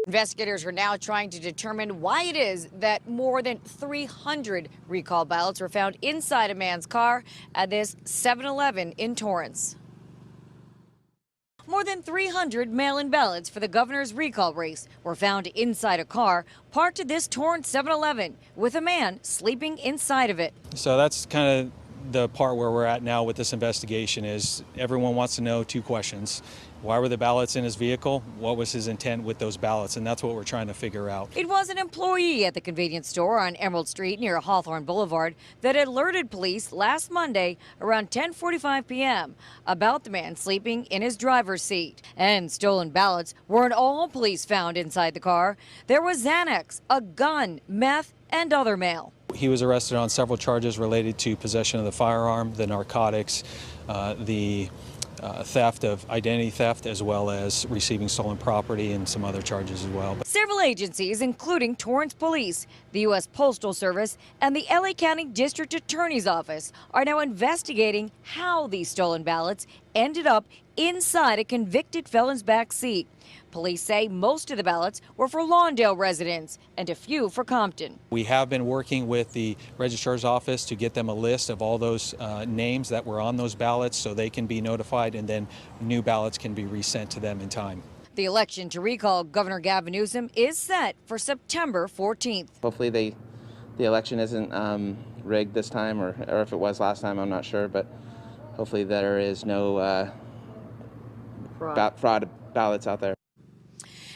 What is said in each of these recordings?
Investigators are now trying to determine why it is that more than 300 recall ballots were found inside a man's car at this 7-Eleven in Torrance. More than 300 mail-in ballots for the governor's recall race were found inside a car parked at this Torrance 7-Eleven with a man sleeping inside of it. So that's kind of the part where we're at now with this investigation. Is everyone wants to know two questions. Why were the ballots in his vehicle? What was his intent with those ballots? And that's what we're trying to figure out. It was an employee at the convenience store on Emerald Street near Hawthorne Boulevard that alerted police last Monday around 10:45 p.m. about the man sleeping in his driver's seat. And stolen ballots weren't all police found inside the car. There was Xanax, a gun, meth, and other mail. He was arrested on several charges related to possession of the firearm, the narcotics, the theft of identity theft, as well as receiving stolen property and some other charges as well. Several agencies, including Torrance Police, the U.S. Postal Service, and the LA County District Attorney's Office, are now investigating how these stolen ballots ended up inside a convicted felon's back seat. Police say most of the ballots were for Lawndale residents and a few for Compton. We have been working with the registrar's office to get them a list of all those names that were on those ballots so they can be notified, and then new ballots can be resent to them in time. The election to recall Governor Gavin Newsom is set for September 14th. Hopefully the election isn't rigged this time, or if it was last time, I'm not sure, but hopefully there is no fraud ballots out there.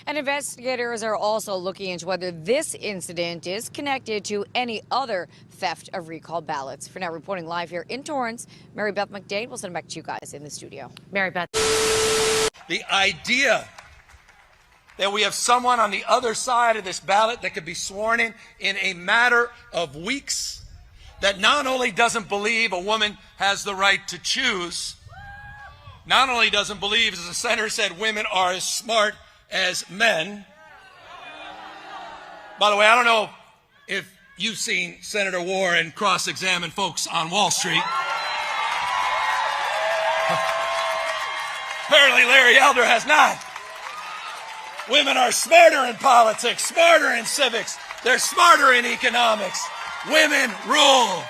And investigators are also looking into whether this incident is connected to any other theft of recall ballots. For now, reporting live here in Torrance, Mary Beth McDade. We'll send it back to you guys in the studio. Mary Beth. The idea that we have someone on the other side of this ballot that could be sworn in a matter of weeks, that not only doesn't believe a woman has the right to choose, not only doesn't believe, as the senator said, women are as smart as men. By the way, I don't know if you've seen Senator Warren cross-examine folks on Wall Street. Apparently Larry Elder has not. Women are smarter in politics, smarter in civics, they're smarter in economics. Women rule.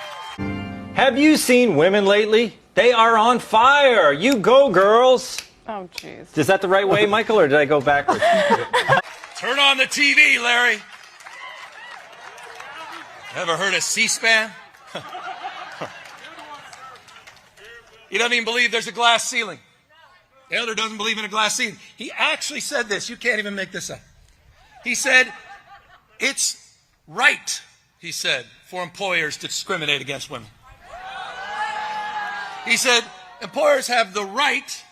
Have you seen women lately? They are on fire. You go, girls. Oh, jeez. Is that the right way, Michael, or did I go backwards? Turn on the TV, Larry. Ever heard of C-SPAN? He doesn't even believe there's a glass ceiling. Elder doesn't believe in a glass ceiling. He actually said this. You can't even make this up. He said, it's right, he said, for employers to discriminate against women. He said, employers have the right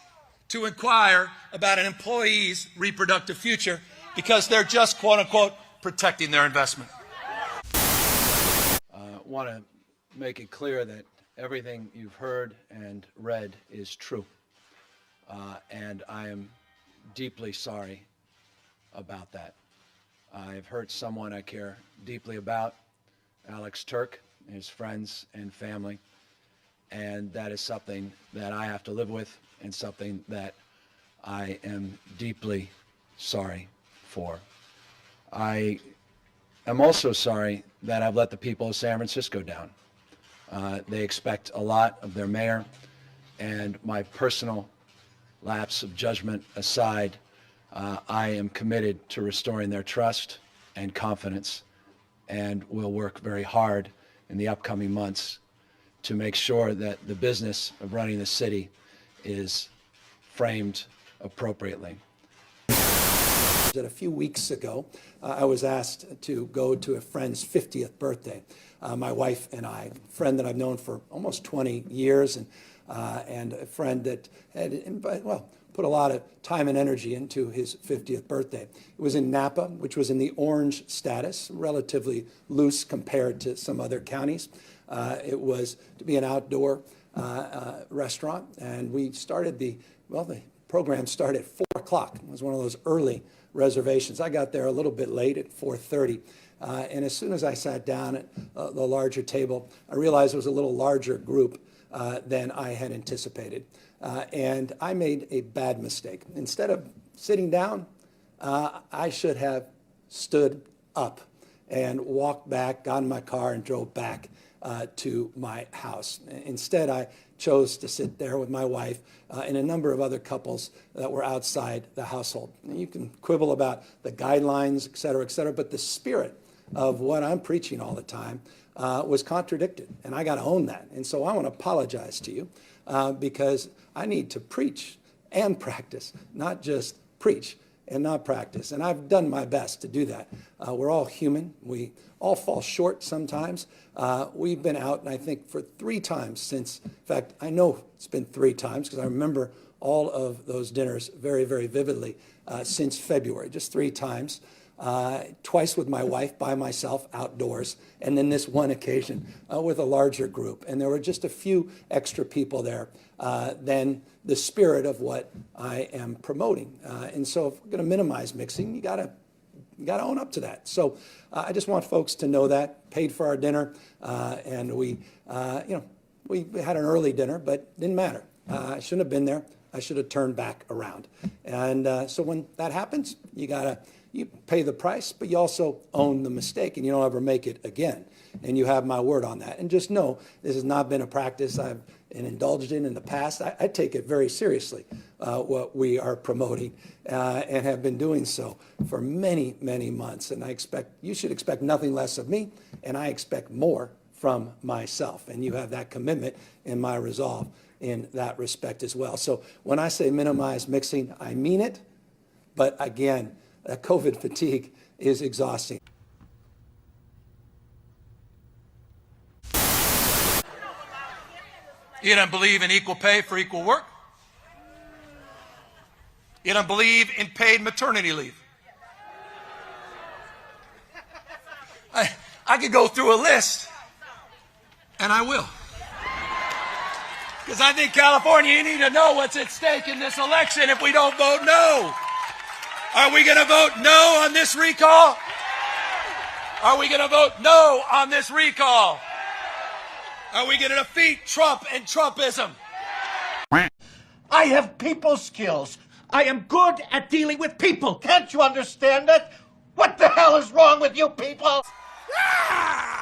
to inquire about an employee's reproductive future because they're just, quote unquote, protecting their investment. I want to make it clear that everything you've heard and read is true. And I am deeply sorry about that. I've hurt someone I care deeply about, Alex Turk, his friends and family. And that is something that I have to live with and something that I am deeply sorry for. I am also sorry that I've let the people of San Francisco down. They expect a lot of their mayor, and my personal lapse of judgment aside, I am committed to restoring their trust and confidence, and will work very hard in the upcoming months to make sure that the business of running the city is framed appropriately. A few weeks ago, I was asked to go to a friend's 50th birthday. My wife and I, a friend that I've known for almost 20 years, and a friend that had, put a lot of time and energy into his 50th birthday. It was in Napa, which was in the orange status, relatively loose compared to some other counties. It was to be an outdoor restaurant, and we started the program started at 4 o'clock. It was one of those early reservations. I got there a little bit late at 4:30, and as soon as I sat down at the larger table, I realized it was a little larger group than I had anticipated. And I made a bad mistake. Instead of sitting down, I should have stood up and walked back, got in my car, and drove back to my house. Instead, I chose to sit there with my wife and a number of other couples that were outside the household. And you can quibble about the guidelines, et cetera, but the spirit of what I'm preaching all the time was contradicted, and I got to own that. And so I want to apologize to you because I need to preach and practice, not just preach and not practice. And I've done my best to do that. We're all human. We all fall short sometimes. We've been out, and I think for 3 times since, in fact, I know it's been 3 times because I remember all of those dinners very, very vividly since February, just 3 times. Twice with my wife, by myself, outdoors, and then this one occasion with a larger group. And there were just a few extra people there than the spirit of what I am promoting. And so if we're going to minimize mixing, you got to own up to that. So I just want folks to know that. Paid for our dinner, and we had an early dinner, but didn't matter. I shouldn't have been there. I should have turned back around. And so when that happens, you pay the price, but you also own the mistake, and you don't ever make it again. And you have my word on that. And just know this has not been a practice I've indulged in the past. I take it very seriously, what we are promoting, and have been doing so for many, many months. And you should expect nothing less of me, and I expect more from myself. And you have that commitment in my resolve in that respect as well. So when I say minimize mixing, I mean it. But again, COVID fatigue is exhausting. You don't believe in equal pay for equal work. You don't believe in paid maternity leave. I could go through a list, and I will. Because I think, California, you need to know what's at stake in this election if we don't vote no. Are we going to vote no on this recall? Are we going to vote no on this recall? Are we going to defeat Trump and Trumpism? I have people skills. I am good at dealing with people. Can't you understand that? What the hell is wrong with you people? Ah!